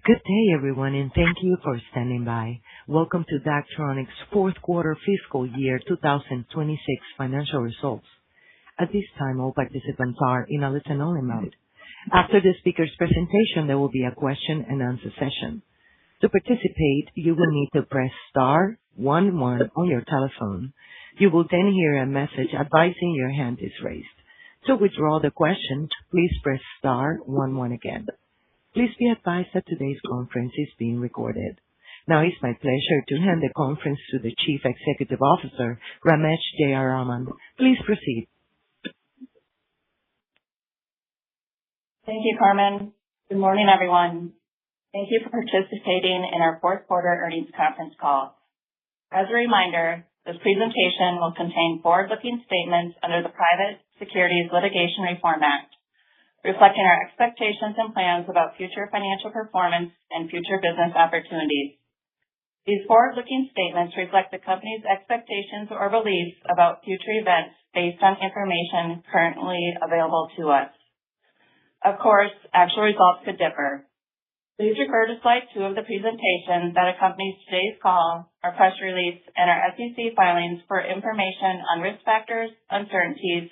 Good day, everyone, and thank you for standing by. Welcome to Daktronics' fourth quarter fiscal year 2026 financial results. At this time, all participants are in a listen-only mode. After the speaker's presentation, there will be a question-and-answer session. To participate, you will need to press star 11 on your telephone. You will then hear a message advising your hand is raised. To withdraw the question, please press star 11 again. Please be advised that today's conference is being recorded. Now it's my pleasure to hand the conference to the Chief Executive Officer, Ramesh Jayaraman. Please proceed. Thank you, Carmen. Good morning, everyone. Thank you for participating in our fourth quarter earnings conference call. As a reminder, this presentation will contain forward-looking statements under the Private Securities Litigation Reform Act, reflecting our expectations and plans about future financial performance and future business opportunities. These forward-looking statements reflect the company's expectations or beliefs about future events based on information currently available to us. Of course, actual results could differ. Please refer to slide 2 of the presentation that accompanies today's call, our press release, and our SEC filings for information on risk factors, uncertainties,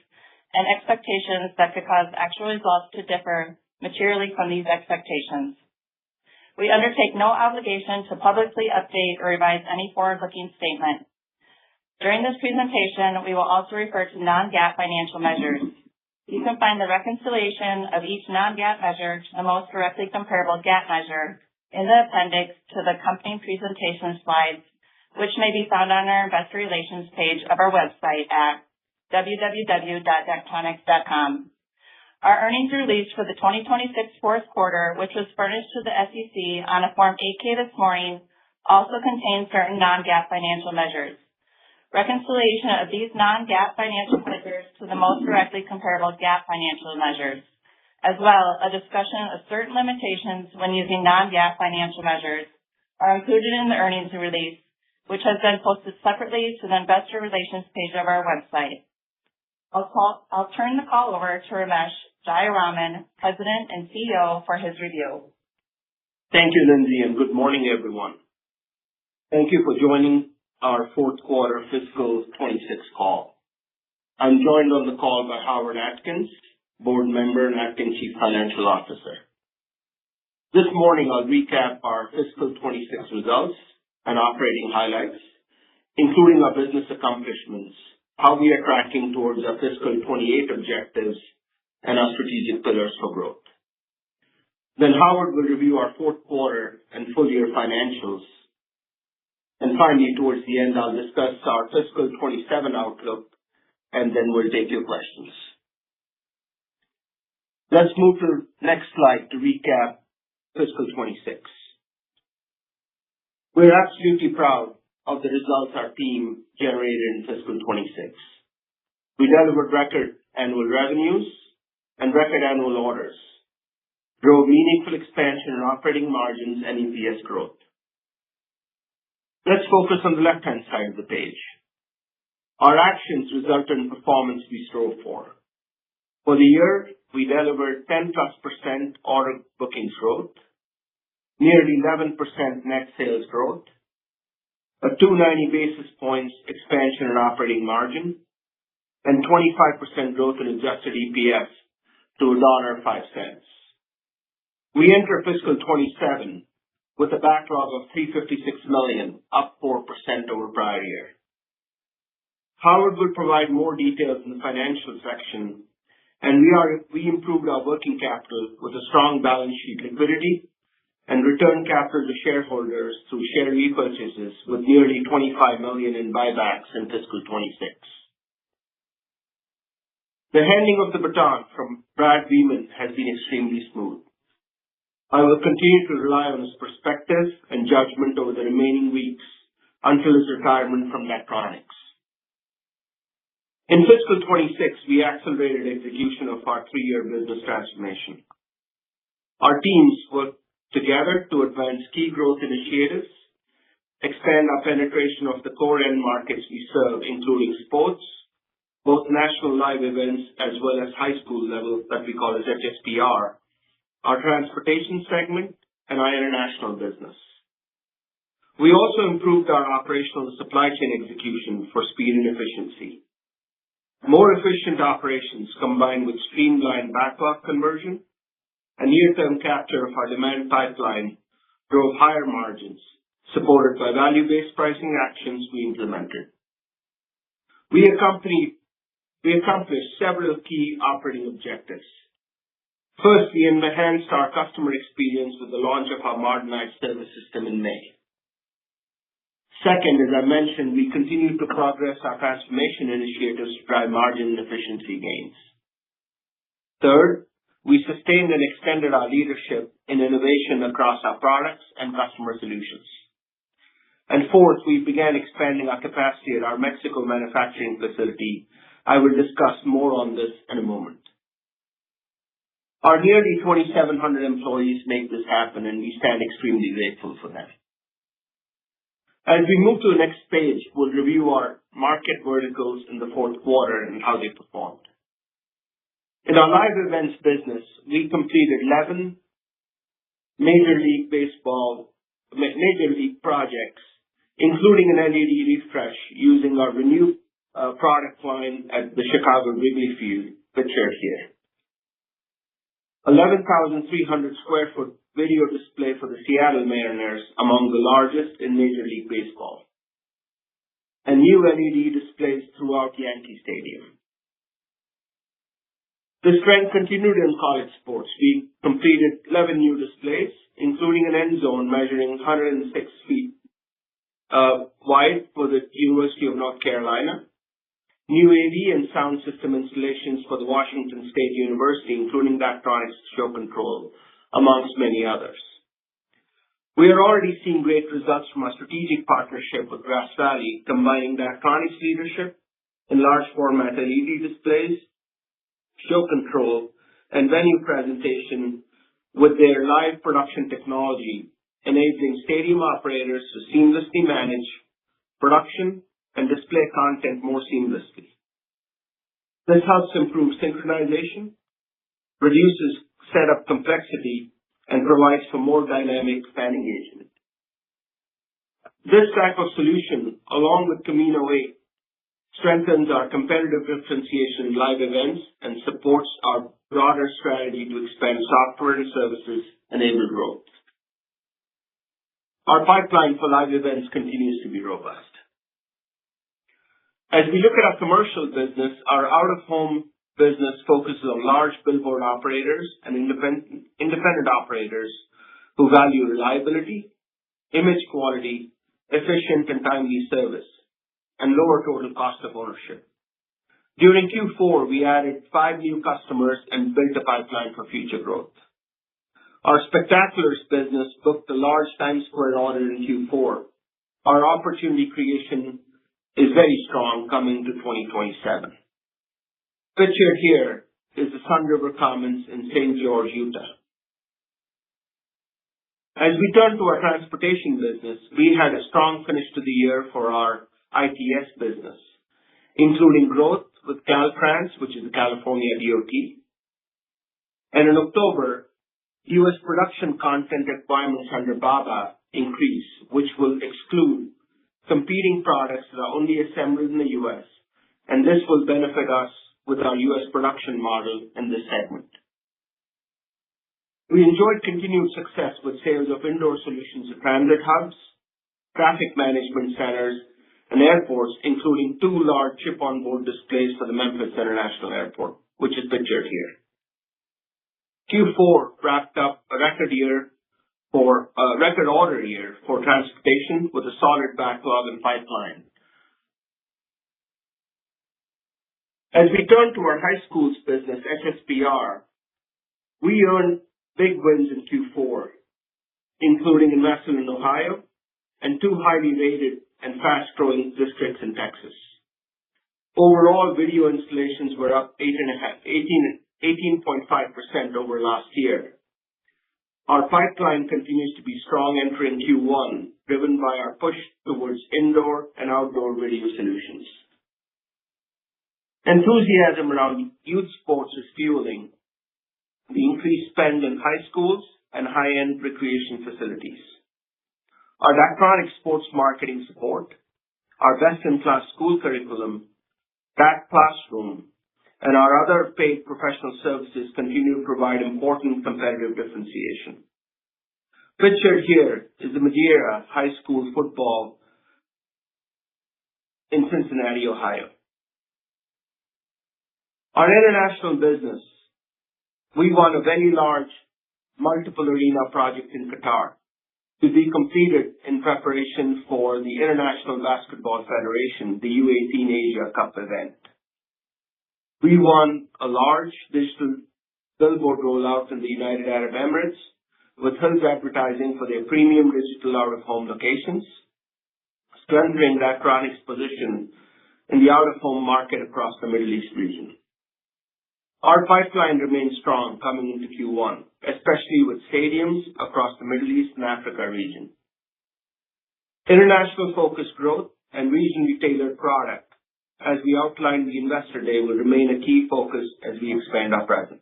and expectations that could cause actual results to differ materially from these expectations. We undertake no obligation to publicly update or revise any forward-looking statement. During this presentation, we will also refer to non-GAAP financial measures. You can find the reconciliation of each non-GAAP measure to the most directly comparable GAAP measure in the appendix to the accompanying presentation slides, which may be found on our investor relations page of our website at www.daktronics.com. Our earnings release for the 2026 fourth quarter, which was furnished to the SEC on a Form 8-K this morning, also contains certain non-GAAP financial measures. Reconciliation of these non-GAAP financial measures to the most directly comparable GAAP financial measures, as well as a discussion of certain limitations when using non-GAAP financial measures, are included in the earnings release, which has been posted separately to the investor relations page of our website. I'll turn the call over to Ramesh Jayaraman, President and CEO, for his review. Thank you, Lindsay, and good morning, everyone. Thank you for joining our fourth quarter fiscal 26 call. I'm joined on the call by Howard Atkins, board member and acting Chief Financial Officer. This morning, I'll recap our fiscal 26 results and operating highlights, including our business accomplishments, how we are tracking towards our fiscal 28 objectives, and our strategic pillars for growth. Then Howard will review our fourth quarter and full year financials. And finally, towards the end, I'll discuss our fiscal 27 outlook, and then we'll take your questions. Let's move to the next slide to recap fiscal 26. We're absolutely proud of the results our team generated in fiscal 26. We delivered record annual revenues and record annual orders, drove meaningful expansion in operating margins and EPS growth. Let's focus on the left-hand side of the page. Our actions resulted in performance we strove for. For the year, we delivered 10+% order bookings growth, nearly 11% net sales growth, a 290 basis points expansion in operating margin, and 25% growth in adjusted EPS to $1.05. We enter fiscal 27 with a backlog of $356 million, up 4% over prior year. Howard will provide more details in the financial section, and we improved our working capital with a strong balance sheet liquidity and returned capital to shareholders through share repurchases with nearly $25 million in buybacks in fiscal 26. The handing of the baton from Brad Beeman has been extremely smooth. I will continue to rely on his perspective and judgment over the remaining weeks until his retirement from Daktronics. In fiscal 26, we accelerated execution of our 3-year business transformation. Our teams worked together to advance key growth initiatives, expand our penetration of the core end markets we serve, including sports, both national live events as well as high school level that we call as HSPR, our transportation segment, and our international international business. We also improved our operational supply chain execution for speed and efficiency. More efficient operations combined with streamlined backlog conversion and near-term capture of our demand pipeline drove higher margins, supported by value-based pricing actions we implemented. We accomplished several key operating objectives. First, we enhanced our customer experience with the launch of our modernized service system in May. Second, as I mentioned, we continued to progress our transformation initiatives to drive margin and efficiency gains. Third, we sustained and extended our leadership in innovation across our products and customer solutions. And fourth, we began expanding our capacity at our Mexico manufacturing facility. I will discuss more on this in a moment. Our nearly 2,700 employees make this happen, and we stand extremely grateful for them. As we move to the next page, we'll review our market verticals in the fourth quarter and how they performed. In our live events business, we completed 11 Major League projects, including an LED refresh using our renewed product line at the Chicago Wrigley Field, pictured here. 11,300 square foot video display for the Seattle Mariners, among the largest in Major League Baseball, and new LED displays throughout Yankee Stadium. This trend continued in college sports. We completed 11 new displays, including an end zone measuring 106 feet wide for the University of North Carolina, new AV and sound system installations for the Washington State University, including Daktronics show control, amongst many others. We are already seeing great results from our strategic partnership with Grass Valley, combining Daktronics leadership in large format LED displays, show control, and venue presentation with their live production technology, enabling stadium operators to seamlessly manage production and display content more seamlessly. This helps improve synchronization, reduces setup complexity, and provides for more dynamic fan engagement. This type of solution, along with Camino 8, strengthens our competitive differentiation in live events and supports our broader strategy to expand software and services-enabled growth. Our pipeline for live events continues to be robust. As we look at our commercial business, our out-of-home business focuses on large billboard operators and independent operators who value reliability, image quality, efficient and timely service, and lower total cost of ownership. During Q4, we added 5 new customers and built a pipeline for future growth. Our Spectaculars business booked a large Times Square order in Q4. Our opportunity creation is very strong coming to 2027. Pictured here is the Sun River Commons in St. George, Utah. As we turn to our transportation business, we had a strong finish to the year for our ITS business, including growth with Caltrans, which is the California DOT. And in October, U.S. production content requirements under BABA increase, which will exclude competing products that are only assembled in the U.S., and this will benefit us with our U.S. production model in this segment. We enjoyed continued success with sales of indoor solutions at transit hubs, traffic management centers, and airports, including 2 large chip-on-board displays for the Memphis International Airport, which is pictured here. Q4 wrapped up a record order year for transportation with a solid backlog and pipeline. As we turn to our high schools business, HSPR, we earned big wins in Q4, including in Massillon, Ohio, and 2 highly rated and fast-growing districts in Texas. Overall, video installations were up 18.5% over last year. Our pipeline continues to be strong entering Q1, driven by our push towards indoor and outdoor video solutions. Enthusiasm around youth sports is fueling the increased spend in high schools and high-end recreation facilities. Our Daktronics sports marketing support, our best-in-class school curriculum, Dak Classroom, and our other paid professional services continue to provide important competitive differentiation. Pictured here is the Madeira High School football in Cincinnati, Ohio. Our international business, we won a very large multiple arena project in Qatar to be completed in preparation for the International Basketball Federation, the U18 Asia Cup event. We won a large digital billboard rollout in the United Arab Emirates with Hills Advertising for their premium digital out-of-home locations, strengthening Daktronics' position in the out-of-home market across the Middle East region. Our pipeline remains strong coming into Q1, especially with stadiums across the Middle East and Africa region. International focused growth and regionally tailored product, as we outlined the Investor Day, will remain a key focus as we expand our presence.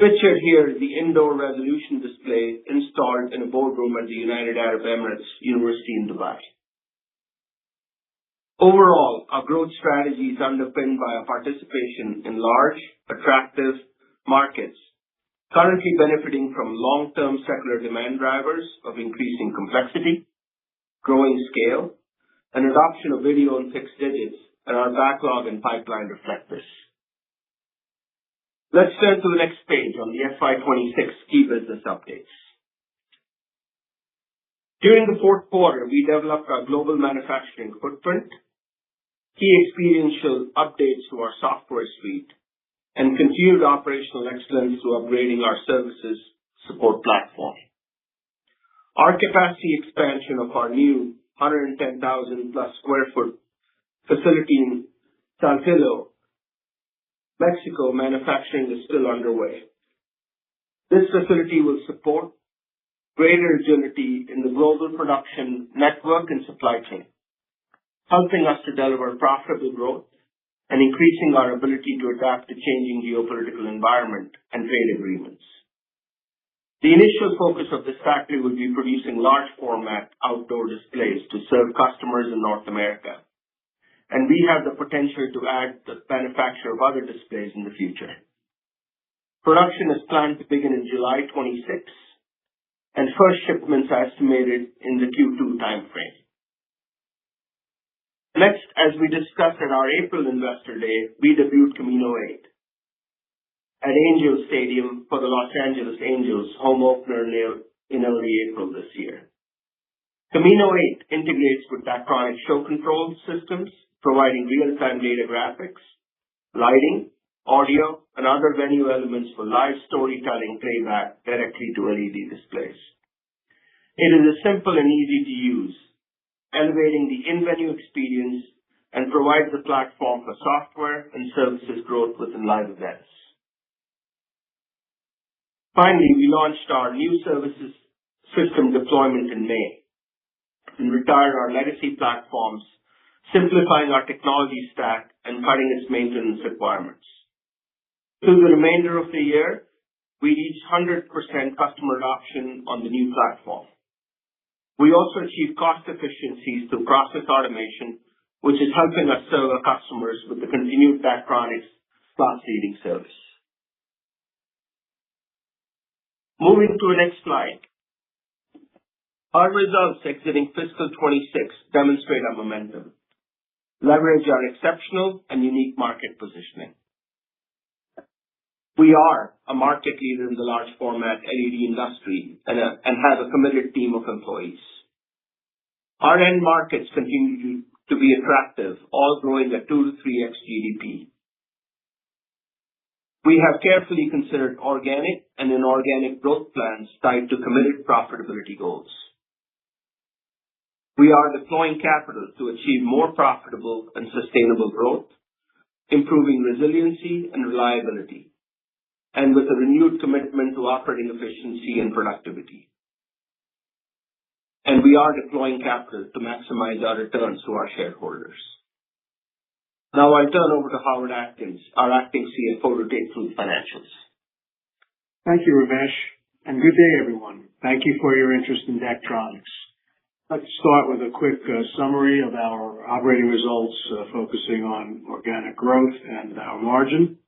Pictured here is the indoor resolution display installed in a boardroom at the United Arab Emirates University in Dubai. Overall, our growth strategy is underpinned by our participation in large, attractive markets, currently benefiting from long-term secular demand drivers of increasing complexity, growing scale, and adoption of video and fixed digits, and our backlog and pipeline reflect this. Let's turn to the next page on the FY26 key business updates. During the fourth quarter, we developed our global manufacturing footprint, key experiential updates to our software suite, and continued operational excellence through upgrading our services support platform. Our capacity expansion of our new 110,000 plus square foot facility in Saltillo, Mexico manufacturing is still underway. This facility will support greater agility in the global production network and supply chain, helping us to deliver profitable growth and increasing our ability to adapt to changing geopolitical environment and trade agreements. The initial focus of this factory will be producing large format outdoor displays to serve customers in North America, and we have the potential to add the manufacture of other displays in the future. Production is planned to begin in July 26, and first shipments are estimated in the Q2 timeframe. Next, as we discussed at our April Investor Day, we debuted Camino 8 at Angels Stadium for the Los Angeles Angels home opener in early April this year. Camino 8 integrates with Daktronics show control systems, providing real-time data graphics, lighting, audio, and other venue elements for live storytelling playback directly to LED displays. It is simple and easy to use, elevating the in-venue experience and provides a platform for software and services growth within live events. Finally, we launched our new services system deployment in May and retired our legacy platforms, simplifying our technology stack and cutting its maintenance requirements. Through the remainder of the year, we reached 100% customer adoption on the new platform. We also achieved cost efficiencies through process automation, which is helping us serve our customers with the continued Daktronics class-leading service. Moving to the next slide. Our results exiting fiscal 26 demonstrate our momentum, leverage our exceptional and unique market positioning. We are a market leader in the large format LED industry and have a committed team of employees. Our end markets continue to be attractive, all growing at 2 to 3x GDP. We have carefully considered organic and inorganic growth plans tied to committed profitability goals. We are deploying capital to achieve more profitable and sustainable growth, improving resiliency and reliability, and with a renewed commitment to operating efficiency and productivity. And we are deploying capital to maximize our returns to our shareholders. Now I'll turn over to Howard Atkins, our acting CFO, to take through the financials. Thank you, Ramesh, and good day, everyone. Thank you for your interest in Daktronics. Let's start with a quick summary of our operating results, focusing on organic growth and our margin.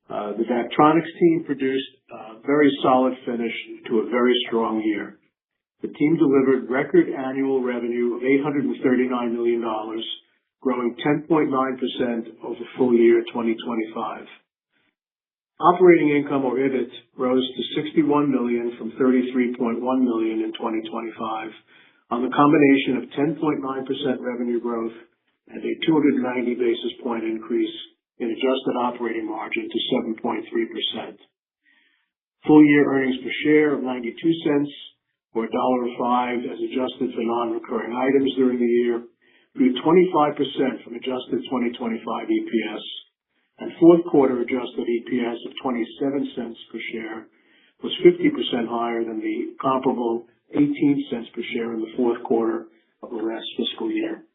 The Daktronics team produced a very solid finish to a very strong year. The team delivered record annual revenue of $839 million, growing 10.9% over full year 2025. Operating income, or EBIT, rose to $61 million from $33.1 million in 2025 on the combination of 10.9% revenue growth and a 290 basis point increase in adjusted operating margin to 7.3%. Full year earnings per share of 92 cents or $1.05 as adjusted for non-recurring items during the year grew 25% from adjusted 2025 EPS, and fourth quarter adjusted EPS of 27 cents per share was 50% higher than the comparable 18 cents per share in the fourth quarter of the last fiscal year.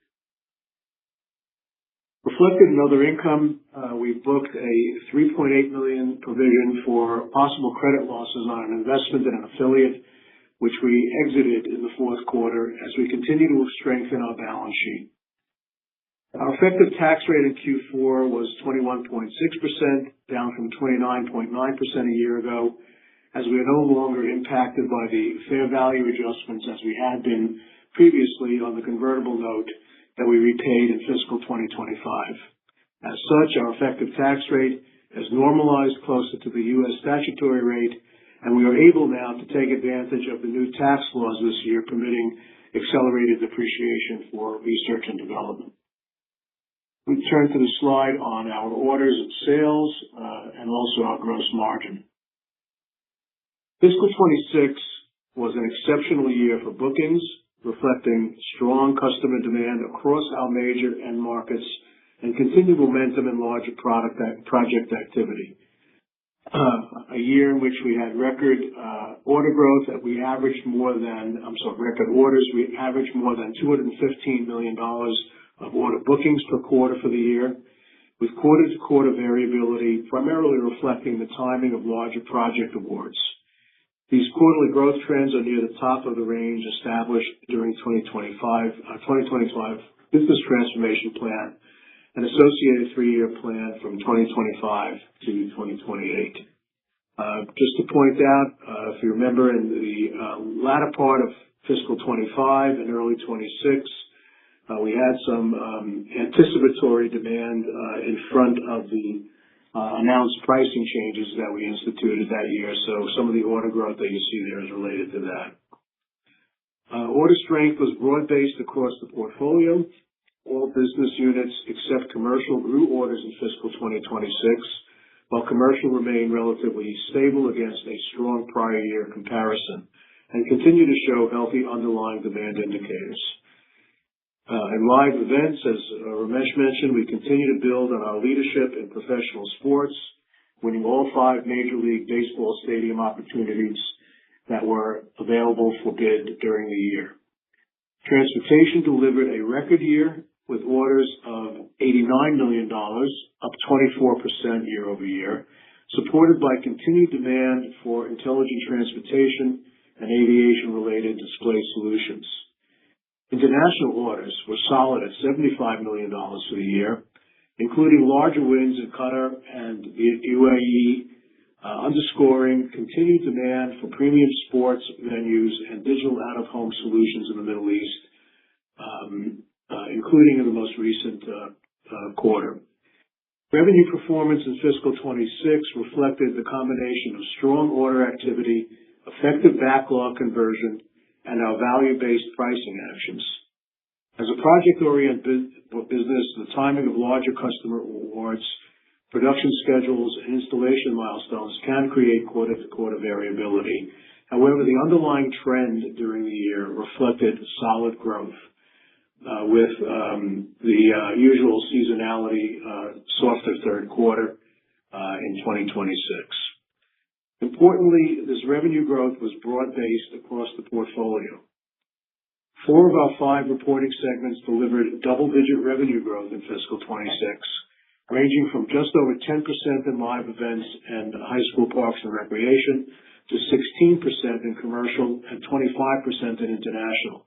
Reflected in other income, we booked a $3.8 million provision for possible credit losses on an investment in an affiliate, which we exited in the fourth quarter as we continue to strengthen our balance sheet. Our effective tax rate in Q4 was 21.6%, down from 29.9% a year ago, as we are no longer impacted by the fair value adjustments as we had been previously on the convertible note that we repaid in fiscal 2025. As such, our effective tax rate has normalized closer to the U.S. statutory rate, and we are able now to take advantage of the new tax laws this year permitting accelerated depreciation for research and development. We turn to the slide on our orders and sales, and also our gross margin. Fiscal 26 was an exceptional year for bookings, reflecting strong customer demand across our major end markets and continued momentum in larger project activity. A year in which we had record order growth that we averaged record orders. We averaged more than $215 million of order bookings per quarter for the year, with quarter-to-quarter variability primarily reflecting the timing of larger project awards. These quarterly growth trends are near the top of the range established during 2025 business transformation plan and associated three-year plan from 2025 to 2028. Just to point out, if you remember in the latter part of fiscal 25 and early 26, we had some anticipatory demand in front of the announced pricing changes that we instituted that year. So some of the order growth that you see there is related to that. Order strength was broad-based across the portfolio. All business units except commercial grew orders in fiscal 2026, while commercial remained relatively stable against a strong prior year comparison and continue to show healthy underlying demand indicators. In live events, as Ramesh mentioned, we continue to build on our leadership in professional sports, winning all 5 Major League Baseball stadium opportunities that were available for bid during the year. Transportation delivered a record year with orders of $89 million, up 24% year over year, supported by continued demand for intelligent transportation and aviation-related display solutions. International orders were solid at $75 million for the year, including larger wins in Qatar and the UAE, underscoring continued demand for premium sports venues and digital out-of-home solutions in the Middle East, including in the most recent quarter. Revenue performance in fiscal 26 reflected the combination of strong order activity, effective backlog conversion, and our value-based pricing actions. As a project-oriented business, the timing of larger customer awards, production schedules, and installation milestones can create quarter-to-quarter variability. However, the underlying trend during the year reflected solid growth, with the usual seasonality, softer third quarter in 2026. Importantly, this revenue growth was broad-based across the portfolio. 4 of our 5 reporting segments delivered double-digit revenue growth in fiscal 26, ranging from just over 10% in live events and high school parks and recreation to 16% in commercial and 25% in international.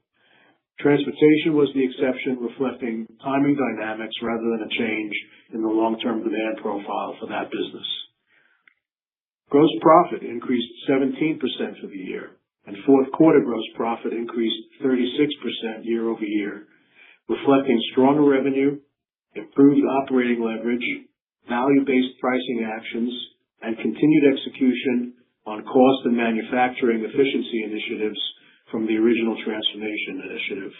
Transportation was the exception, reflecting timing dynamics rather than a change in the long-term demand profile for that business. Gross profit increased 17% for the year, and fourth quarter gross profit increased 36% year over year, reflecting stronger revenue, improved operating leverage, value-based pricing actions, and continued execution on cost and manufacturing efficiency initiatives from the original transformation initiative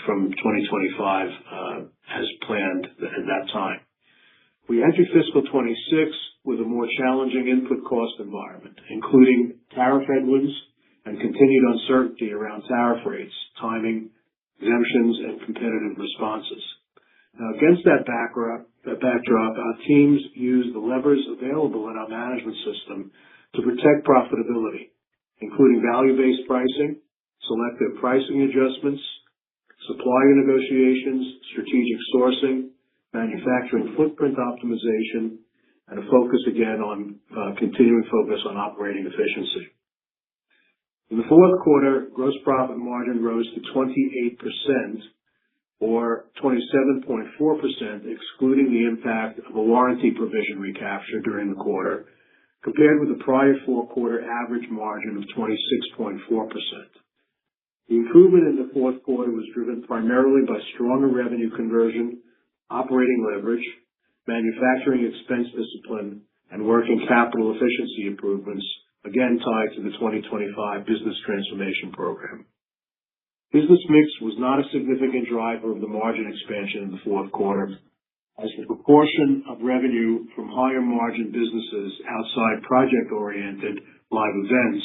from 2025 as planned at that time. We entered fiscal 26 with a more challenging input cost environment, including tariff headwinds and continued uncertainty around tariff rates, timing, exemptions, and competitive responses. Now, against that backdrop, our teams used the levers available in our management system to protect profitability, including value-based pricing, selective pricing adjustments, supplier negotiations, strategic sourcing, manufacturing footprint optimization, and a focus again on continuing focus on operating efficiency. In the fourth quarter, gross profit margin rose to 28%, or 27.4%, excluding the impact of a warranty provision recapture during the quarter, compared with the prior four-quarter average margin of 26.4%. The improvement in the fourth quarter was driven primarily by stronger revenue conversion, operating leverage, manufacturing expense discipline, and working capital efficiency improvements, again tied to the 2025 business transformation program. Business mix was not a significant driver of the margin expansion in the fourth quarter, as the proportion of revenue from higher margin businesses outside project-oriented live events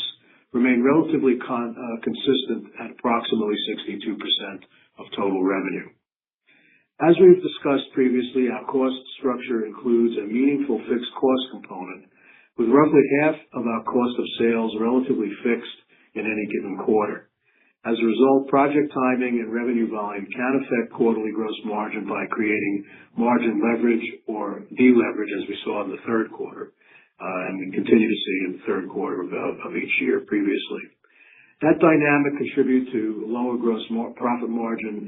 remained relatively consistent at approximately 62% of total revenue. As we've discussed previously, our cost structure includes a meaningful fixed cost component, with roughly half of our cost of sales relatively fixed in any given quarter. As a result, project timing and revenue volume can affect quarterly gross margin by creating margin leverage or deleverage, as we saw in the third quarter, and we continue to see in the third quarter of each year previously. That dynamic contributed to lower gross profit margin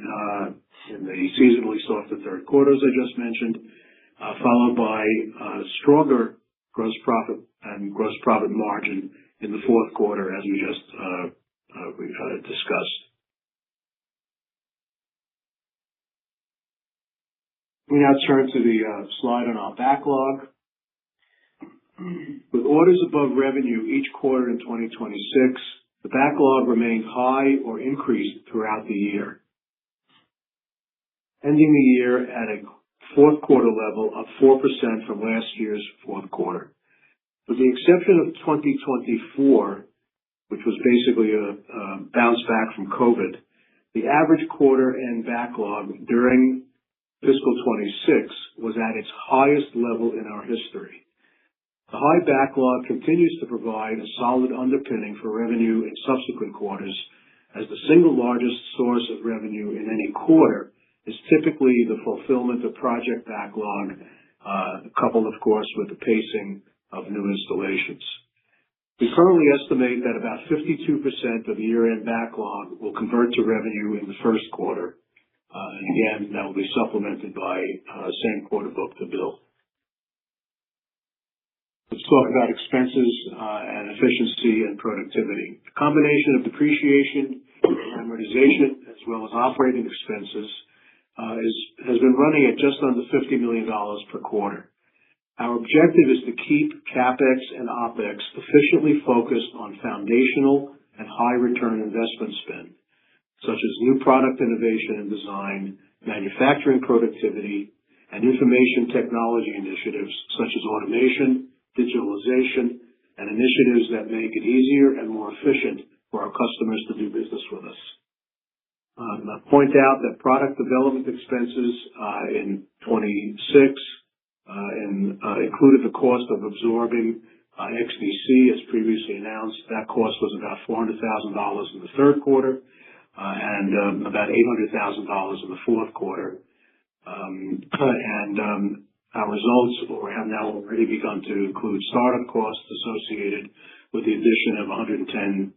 in the seasonally softer third quarter, as I just mentioned, followed by stronger gross profit and gross profit margin in the fourth quarter, as we just discussed. We now turn to the slide on our backlog. With orders above revenue each quarter in 2026, the backlog remained high or increased throughout the year, ending the year at a fourth quarter level of 4% from last year's fourth quarter. With the exception of 2024, which was basically a bounce back from COVID, the average quarter end backlog during fiscal 26 was at its highest level in our history. The high backlog continues to provide a solid underpinning for revenue in subsequent quarters, as the single largest source of revenue in any quarter is typically the fulfillment of project backlog, coupled, of course, with the pacing of new installations. We currently estimate that about 52% of the year-end backlog will convert to revenue in the first quarter. And again, that will be supplemented by same quarter book-to-bill. Let's talk about expenses and efficiency and productivity. The combination of depreciation, amortization, as well as operating expenses has been running at just under $50 million per quarter. Our objective is to keep CapEx and OpEx efficiently focused on foundational and high return investment spend, such as new product innovation and design, manufacturing productivity, and information technology initiatives such as automation, digitalization, and initiatives that make it easier and more efficient for our customers to do business with us. I'll point out that product development expenses in 26 included the cost of absorbing XDC, as previously announced. That cost was about $400,000 in the third quarter and about $800,000 in the fourth quarter. Our results have now already begun to include startup costs associated with the addition of 111,000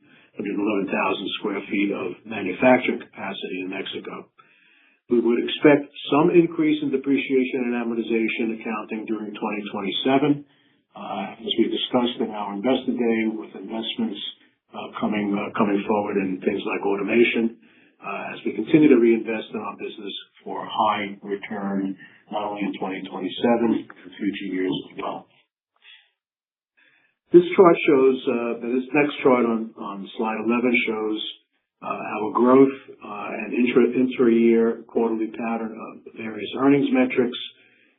square feet of manufacturing capacity in Mexico. We would expect some increase in depreciation and amortization accounting during 2027, as we discussed in our Investor Day, with investments coming forward in things like automation, as we continue to reinvest in our business for high return, not only in 2027, but in future years as well. This next chart on slide 11 shows our growth and intra-year quarterly pattern of various earnings metrics,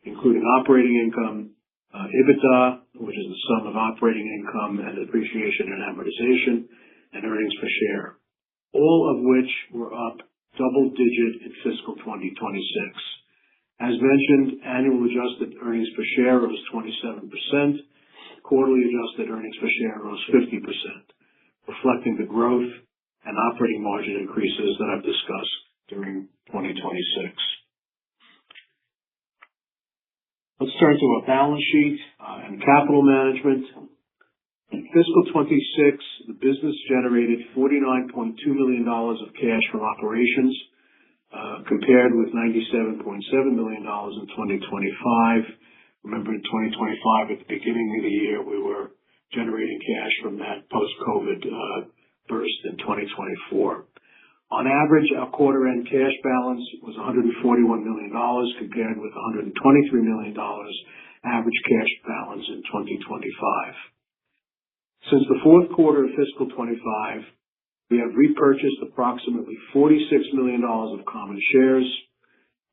including operating income, EBITDA, which is the sum of operating income and depreciation and amortization, and earnings per share, all of which were up double-digit in fiscal 2026. As mentioned, annual adjusted earnings per share rose 27%. Quarterly adjusted earnings per share rose 50%, reflecting the growth and operating margin increases that I've discussed during 2026. Let's turn to our balance sheet and capital management. In fiscal 26, the business generated $49.2 million of cash from operations, compared with $97.7 million in 2025. Remember, in 2025, at the beginning of the year, we were generating cash from that post-COVID burst in 2024. On average, our quarter-end cash balance was $141 million, compared with $123 million average cash balance in 2025. Since the fourth quarter of fiscal 25, we have repurchased approximately $46 million of common shares.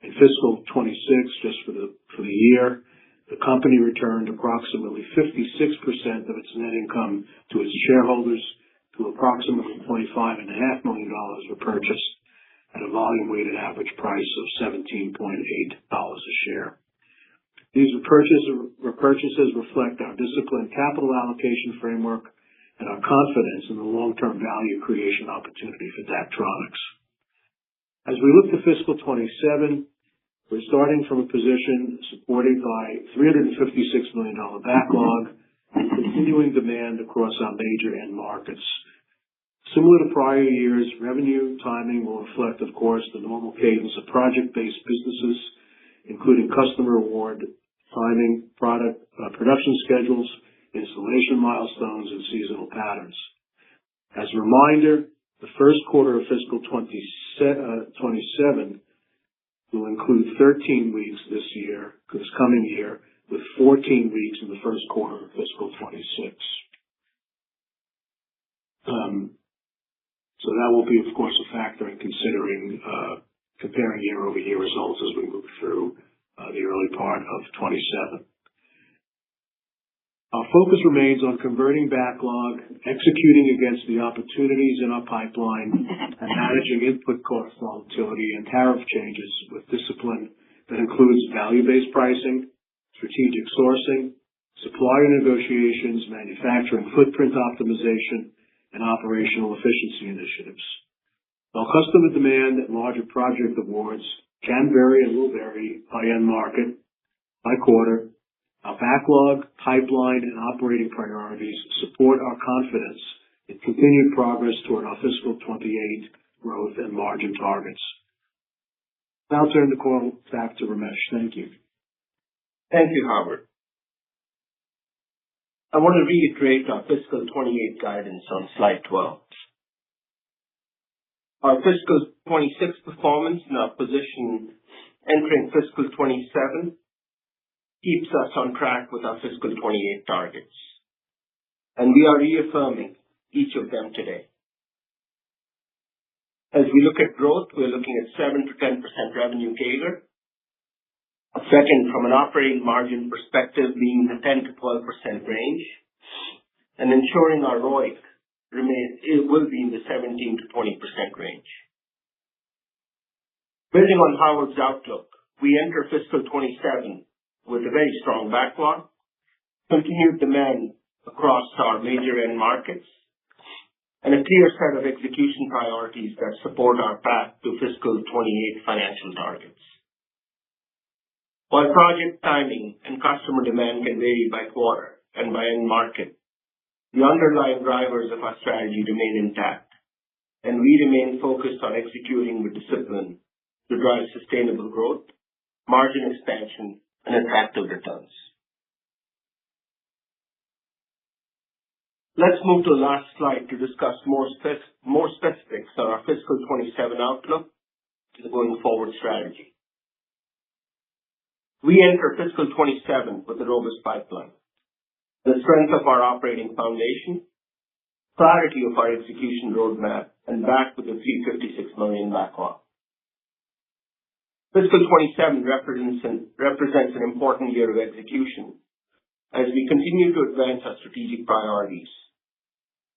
In fiscal 26, just for the year, the company returned approximately 56% of its net income to its shareholders, to approximately $25.5 million repurchased at a volume-weighted average price of $17.8 a share. These repurchases reflect our disciplined capital allocation framework and our confidence in the long-term value creation opportunity for Daktronics. As we look to fiscal 27, we're starting from a position supported by $356 million backlog and continuing demand across our major end markets. Similar to prior years, revenue timing will reflect, of course, the normal cadence of project-based businesses, including customer award timing, production schedules, installation milestones, and seasonal patterns. As a reminder, the first quarter of fiscal 27 will include 13 weeks this coming year, with 14 weeks in the first quarter of fiscal 26. So that will be, of course, a factor in comparing year-over-year results as we move through the early part of 27. Our focus remains on converting backlog, executing against the opportunities in our pipeline, and managing input cost volatility and tariff changes with discipline that includes value-based pricing, strategic sourcing, supplier negotiations, manufacturing footprint optimization, and operational efficiency initiatives. While customer demand and larger project awards can vary and will vary by end market, by quarter, our backlog, pipeline, and operating priorities support our confidence in continued progress toward our fiscal 28 growth and margin targets. Now I'll turn the call back to Ramesh. Thank you. Thank you, Howard. I want to reiterate our fiscal 28 guidance on slide 12. Our fiscal 26 performance and our position entering fiscal 27 keeps us on track with our fiscal 28 targets, and we are reaffirming each of them today. As we look at growth, we're looking at 7 to 10% revenue CAGR. Second, from an operating margin perspective, being the 10 to 12% range, and ensuring our ROIC will be in the 17 to 20% range. Building on Howard's outlook, we enter fiscal 27 with a very strong backlog, continued demand across our major end markets, and a clear set of execution priorities that support our path to fiscal 28 financial targets. While project timing and customer demand can vary by quarter and by end market, the underlying drivers of our strategy remain intact, and we remain focused on executing with discipline to drive sustainable growth, margin expansion, and attractive returns. Let's move to the last slide to discuss more specifics on our fiscal 27 outlook and the going forward strategy. We enter fiscal 27 with a robust pipeline, the strength of our operating foundation, clarity of our execution roadmap, and backed with a $356 million backlog. Fiscal 27 represents an important year of execution as we continue to advance our strategic priorities,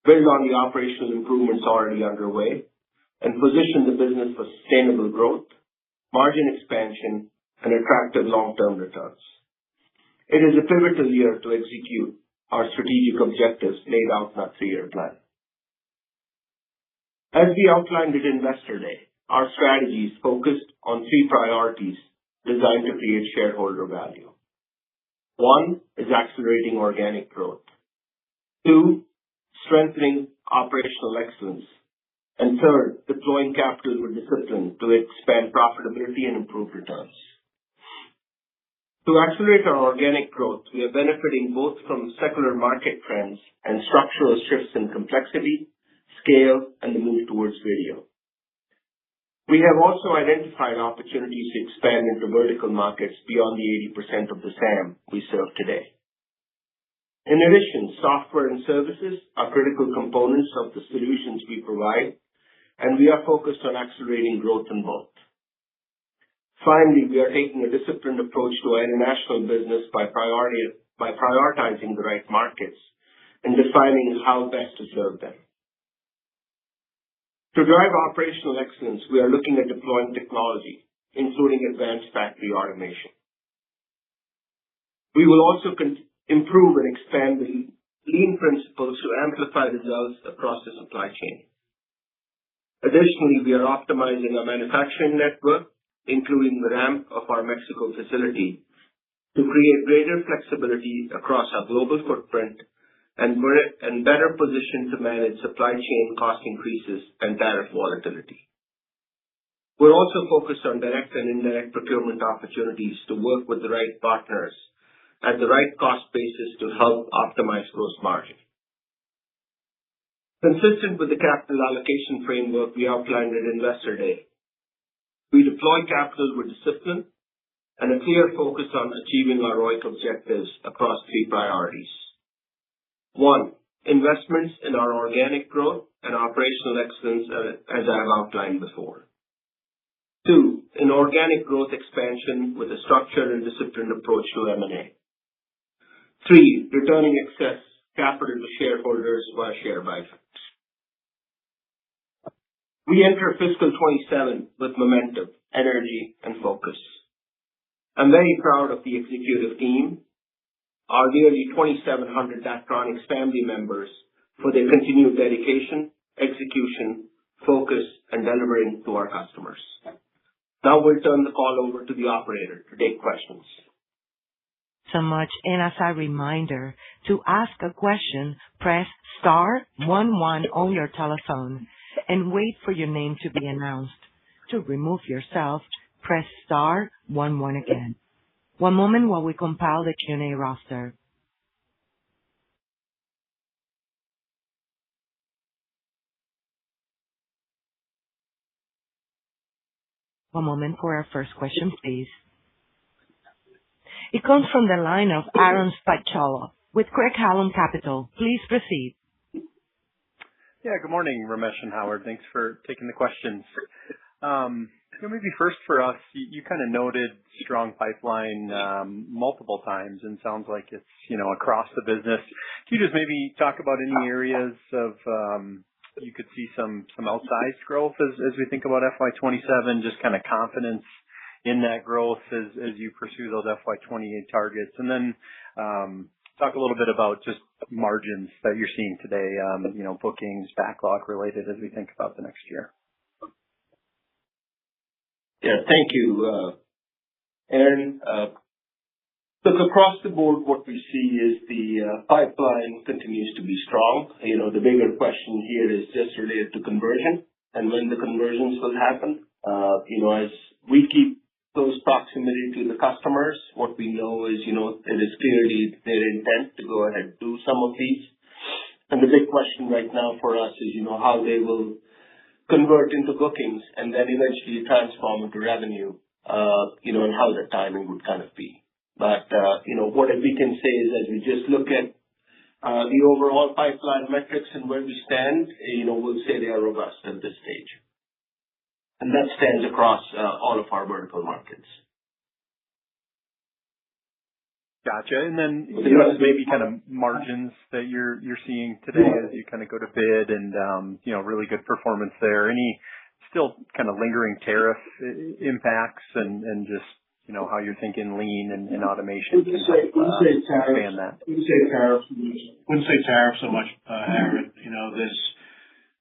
build on the operational improvements already underway, and position the business for sustainable growth, margin expansion, and attractive long-term returns. It is a pivotal year to execute our strategic objectives laid out in our 3-year plan. As we outlined at Investor Day, our strategy is focused on 3 priorities designed to create shareholder value. 1 is accelerating organic growth. 2, strengthening operational excellence. And 3rd, deploying capital with discipline to expand profitability and improve returns. To accelerate our organic growth, we are benefiting both from secular market trends and structural shifts in complexity, scale, and the move towards video. We have also identified opportunities to expand into vertical markets beyond the 80% of the SAM we serve today. In addition, software and services are critical components of the solutions we provide, and we are focused on accelerating growth in both. Finally, we are taking a disciplined approach to our international business by prioritizing the right markets and defining how best to serve them. To drive operational excellence, we are looking at deploying technology, including advanced factory automation. We will also improve and expand the lean principles to amplify results across the supply chain. Additionally, we are optimizing our manufacturing network, including the ramp of our Mexico facility, to create greater flexibility across our global footprint and better position to manage supply chain cost increases and tariff volatility. We're also focused on direct and indirect procurement opportunities to work with the right partners at the right cost basis to help optimize gross margin. Consistent with the capital allocation framework we outlined at Investor Day, we deploy capital with discipline and a clear focus on achieving our ROIC objectives across 3 priorities. 1, investments in our organic growth and operational excellence as I have outlined before. 2, in organic growth expansion with a structured and disciplined approach to M&A. 3, returning excess capital to shareholders via share buybacks. We enter fiscal 27 with momentum, energy, and focus. I'm very proud of the executive team, our nearly 2,700 Daktronics family members, for their continued dedication, execution, focus, and delivering to our customers. Now we'll turn the call over to the operator to take questions. So much. And as a reminder, to ask a question, press star 11 on your telephone and wait for your name to be announced. To remove yourself, press star 11 again. One moment while we compile the Q&A roster. One moment for our first question, please. It comes from the line of Aaron Spychalla with Craig-Hallum Capital. Please proceed. Yeah, good morning, Ramesh and Howard. Thanks for taking the questions. Maybe first for us, you kind of noted strong pipeline multiple times, and sounds like it's across the business. Can you just maybe talk about any areas of you could see some outsized growth as we think about FY27, just kind of confidence in that growth as you pursue those FY28 targets, and then talk a little bit about just margins that you're seeing today, bookings, backlog related as we think about the next year. Yeah, thank you, Aaron. Look, across the board, what we see is the pipeline continues to be strong. The bigger question here is just related to conversion and when the conversions will happen. As we keep close proximity to the customers, what we know is, it is clearly their intent to go ahead and do some of these. And the big question right now for us is, how they will convert into bookings and then eventually transform into revenue, and how the timing would kind of be. But, what we can say is as we just look at the overall pipeline metrics and where we stand, we'll say they are robust at this stage. And that stands across all of our vertical markets. Gotcha. And then maybe kind of margins that you're seeing today as you kind of go to bid and really good performance there. Any still kind of lingering tariff impacts and just how you're thinking lean and automation can expand that. Wouldn't say tariffs so much, Howard. There's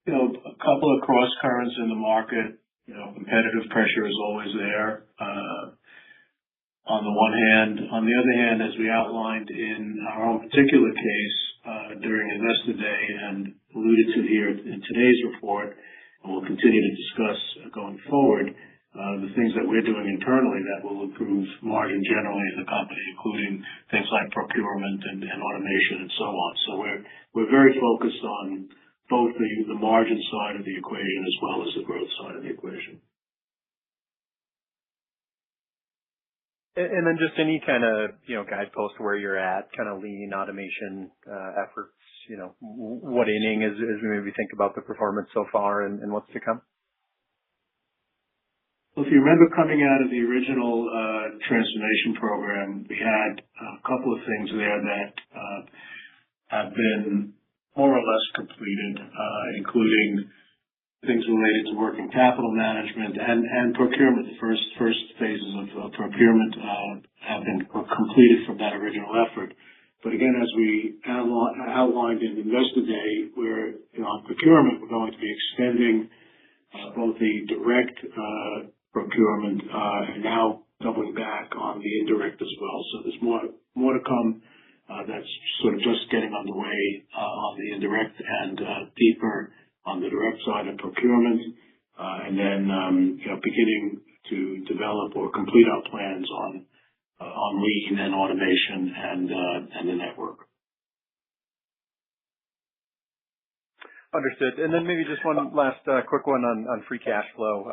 a couple of cross currents in the market. Competitive pressure is always there. On the one hand, on the other hand, as we outlined in our own particular case during Investor Day and alluded to here in today's report, and we'll continue to discuss going forward, the things that we're doing internally that will improve margin generally in the company, including things like procurement and automation and so on. So we're very focused on both the margin side of the equation as well as the growth side of the equation. And then just any kind of, guidepost where you're at, kind of lean automation efforts, what inning as we maybe think about the performance so far and what's to come? Well, if you remember coming out of the original transformation program, we had a couple of things there that have been more or less completed, including things related to working capital management and procurement. The first phases of procurement have been completed from that original effort. But again, as we outlined in Investor Day, where on procurement, we're going to be extending both the direct procurement and now doubling back on the indirect as well. So there's more to come. That's sort of just getting underway on the indirect and deeper on the direct side of procurement, and then beginning to develop or complete our plans on lean and automation and the network. Understood. And then maybe just one last quick one on free cash flow.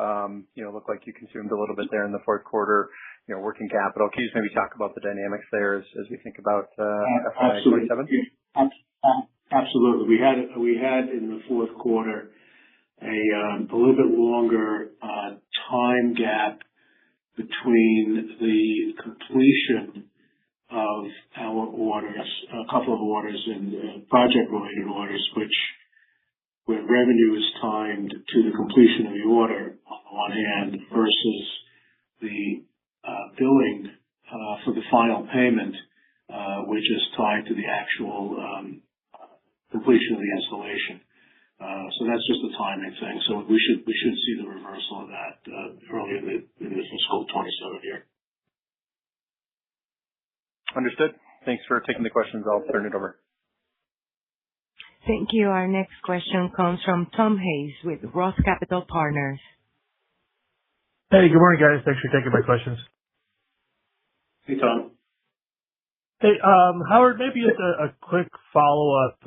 Looked like you consumed a little bit there in the fourth quarter. Working capital. Can you just maybe talk about the dynamics there as we think about FY 27? Absolutely. We had in the fourth quarter a little bit longer time gap between the completion of our orders, a couple of orders and project-related orders, where revenue is timed to the completion of the order on the one hand versus the billing for the final payment, which is tied to the actual completion of the installation. So that's just a timing thing. So we should see the reversal of that early in the fiscal 27 year. Understood. Thanks for taking the questions. I'll turn it over. Thank you. Our next question comes from Tom Hayes with Roth Capital Partners. Hey, good morning, guys. Thanks for taking my questions. Hey, Tom. Hey, Howard, maybe just a quick follow-up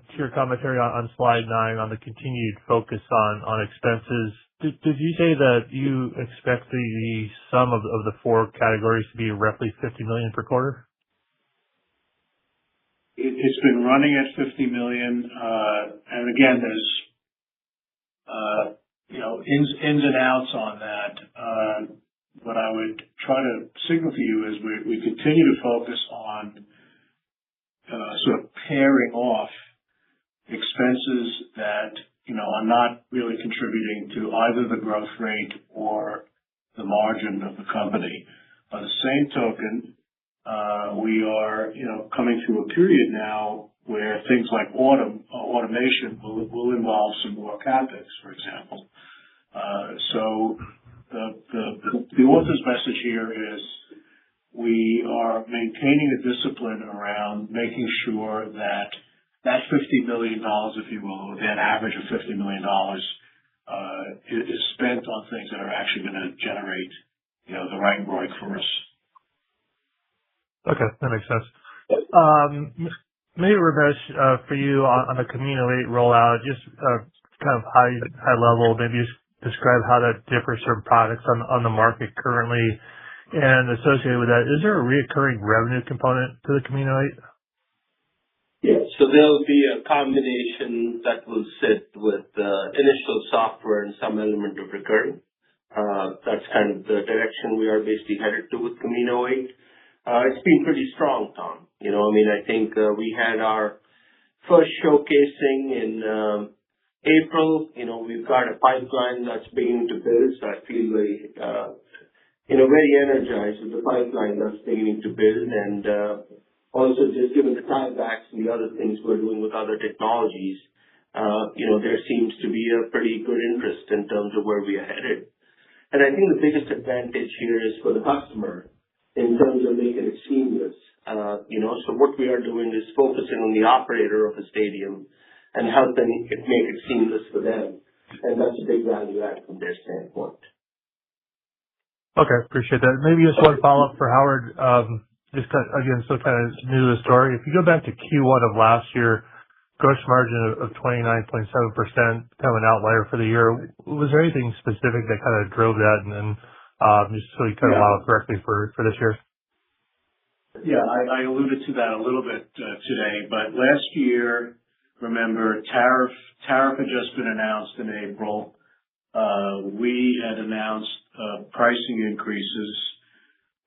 to your commentary on slide 9 on the continued focus on expenses. Did you say that you expect the sum of the 4 categories to be roughly $50 million per quarter? It's been running at $50 million, and again, there's ins and outs on that. What I would try to signal to you is we continue to focus on sort of paring off expenses that are not really contributing to either the growth rate or the margin of the company. By the same token, we are coming through a period now where things like automation will involve some more CapEx, for example. So the author's message here is we are maintaining a discipline around making sure that that $50 million, if you will, or that average of $50 million, is spent on things that are actually going to generate, the right ROIC for us. Okay, that makes sense. Maybe Ramesh, for you on the Camino 8 rollout, just kind of high level, maybe just describe how that differs from products on the market currently, and associated with that, is there a recurring revenue component to the Camino 8? Yeah, so there'll be a combination that will sit with initial software and some element of recurring. That's kind of the direction we are basically headed to with Camino 8. It's been pretty strong, Tom. I think we had our first showcasing in April. We've got a pipeline that's beginning to build, so I feel very, very energized with the pipeline that's beginning to build. And also just given the tiebacks and the other things we're doing with other technologies, there seems to be a pretty good interest in terms of where we are headed. And I think the biggest advantage here is for the customer in terms of making it seamless. So what we are doing is focusing on the operator of a stadium and helping it make it seamless for them. And that's a big value add from their standpoint. Okay, appreciate that. Maybe just one follow-up for Howard. Just again, so kind of new to the story. If you go back to Q1 of last year, gross margin of 29.7%, kind of an outlier for the year. Was there anything specific that kind of drove that? And then just so you kind of allow correctly for this year? Yeah, I alluded to that a little bit today, but last year, remember, tariff had just been announced in April. We had announced pricing increases.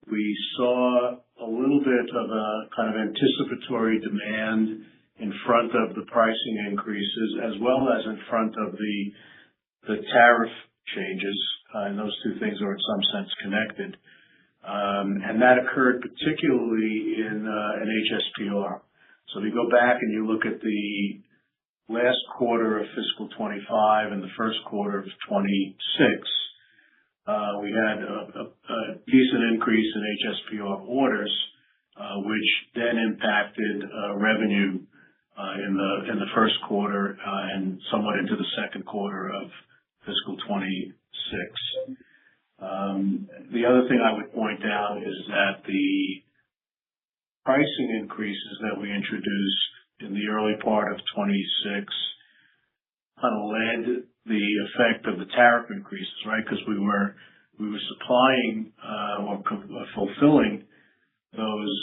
We saw a little bit of a kind of anticipatory demand in front of the pricing increases, as well as in front of the tariff changes, and those two things are in some sense connected. And that occurred particularly in HSPR. So if you go back and you look at the last quarter of fiscal 25 and the first quarter of 26, we had a decent increase in HSPR orders, which then impacted revenue in the first quarter and somewhat into the second quarter of fiscal 26. The other thing I would point out is that the pricing increases that we introduced in the early part of 26 kind of led the effect of the tariff increases, right? Because we were supplying or fulfilling those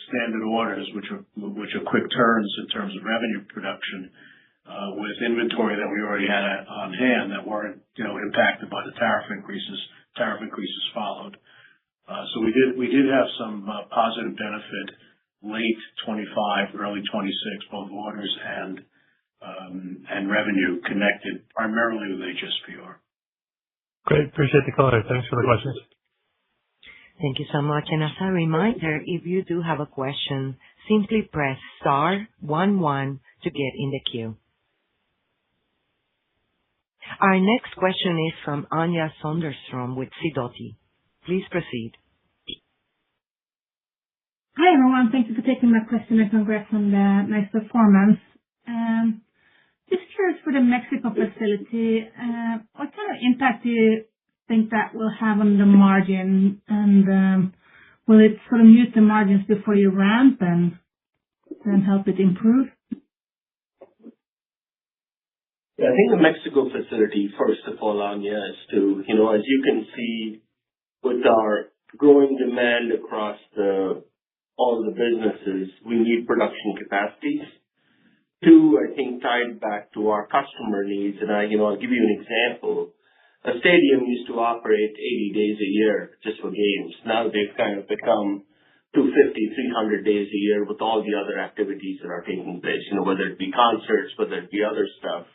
standard orders, which are quick turns in terms of revenue production, with inventory that we already had on hand that weren't impacted by the tariff increases. Tariff increases followed. So we did have some positive benefit late 25, early 26, both orders and revenue connected primarily with HSPR. Great. Appreciate the color. Thanks for the questions. Thank you so much. And as a reminder, if you do have a question, simply press *11 to get in the queue. Our next question is from Anja Soderstrom with Sidoti. Please proceed. Hi, everyone. Thank you for taking my question and congrats on the nice performance. Just curious for the Mexico facility, what kind of impact do you think that will have on the margin? And will it sort of mute the margins before you ramp and help it improve? Yeah, I think the Mexico facility, first of all, Anja, is to, as you can see with our growing demand across all the businesses, we need production capacities. Two, I think tied back to our customer needs, and I'll give you an example. A stadium used to operate 80 days a year just for games. Now they've kind of become 250, 300 days a year with all the other activities that are taking place, whether it be concerts, whether it be other stuff.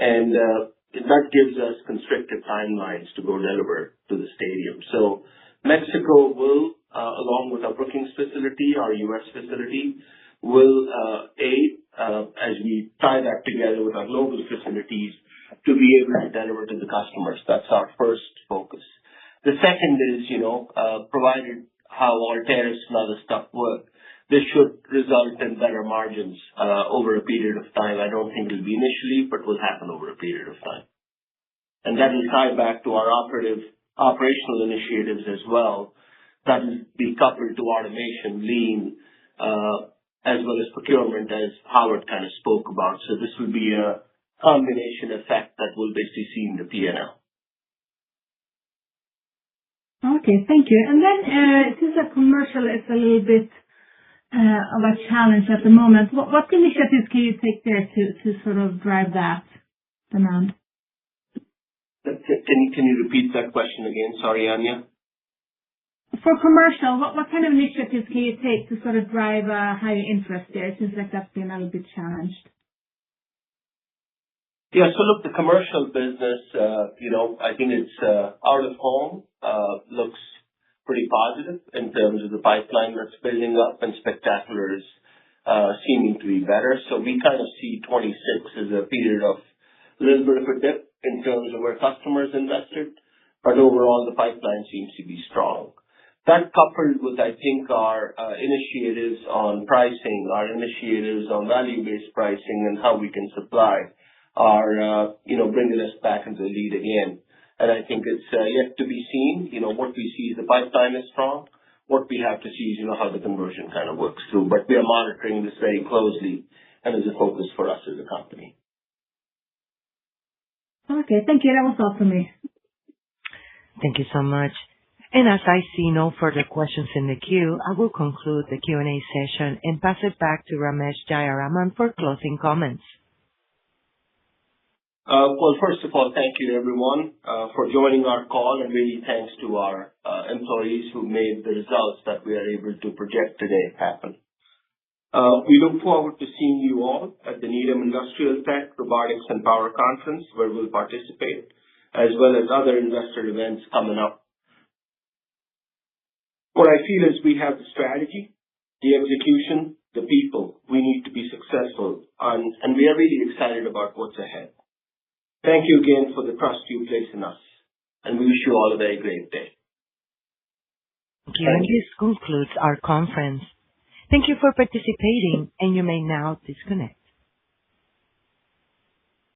And that gives us constricted timelines to go deliver to the stadium. So Mexico will, along with our Brookings facility, our U.S. facility, will aid as we tie that together with our global facilities to be able to deliver to the customers. That's our first focus. The second is, provided how all tariffs and other stuff work, this should result in better margins over a period of time. I don't think it'll be initially, but will happen over a period of time. And that will tie back to our operational initiatives as well. That will be coupled to automation, lean, as well as procurement, as Howard kind of spoke about. So this will be a combination effect that we'll basically see in the P&L. Okay, thank you. And then since the commercial is a little bit of a challenge at the moment, what initiatives can you take there to sort of drive that demand? Can you repeat that question again? Sorry, Anya. For commercial, what kind of initiatives can you take to sort of drive a higher interest there? It seems like that's been a little bit challenged. Yeah, so look, the commercial business, I think it's out of home looks pretty positive in terms of the pipeline that's building up, and spectacular is seeming to be better. So we kind of see 26 as a period of a little bit of a dip in terms of where customers invested, but overall the pipeline seems to be strong. That coupled with, I think, our initiatives on pricing, our initiatives on value-based pricing and how we can supply are, bringing us back into the lead again. And I think it's yet to be seen. What we see is the pipeline is strong. What we have to see is, how the conversion kind of works through. But we are monitoring this very closely and is a focus for us as a company. Okay, thank you. That was all for me. Thank you so much. And as I see no further questions in the queue, I will conclude the Q&A session and pass it back to Ramesh Jayaraman for closing comments. Well, first of all, thank you everyone for joining our call, and really thanks to our employees who made the results that we are able to project today happen. We look forward to seeing you all at the Needham Industrial Tech, Robotics and Power Conference, where we'll participate, as well as other investor events coming up. What I feel is we have the strategy, the execution, the people we need to be successful, and we are really excited about what's ahead. Thank you again for the trust you place in us, and we wish you all a very great day. Thank you. And this concludes our conference. Thank you for participating, and you may now disconnect.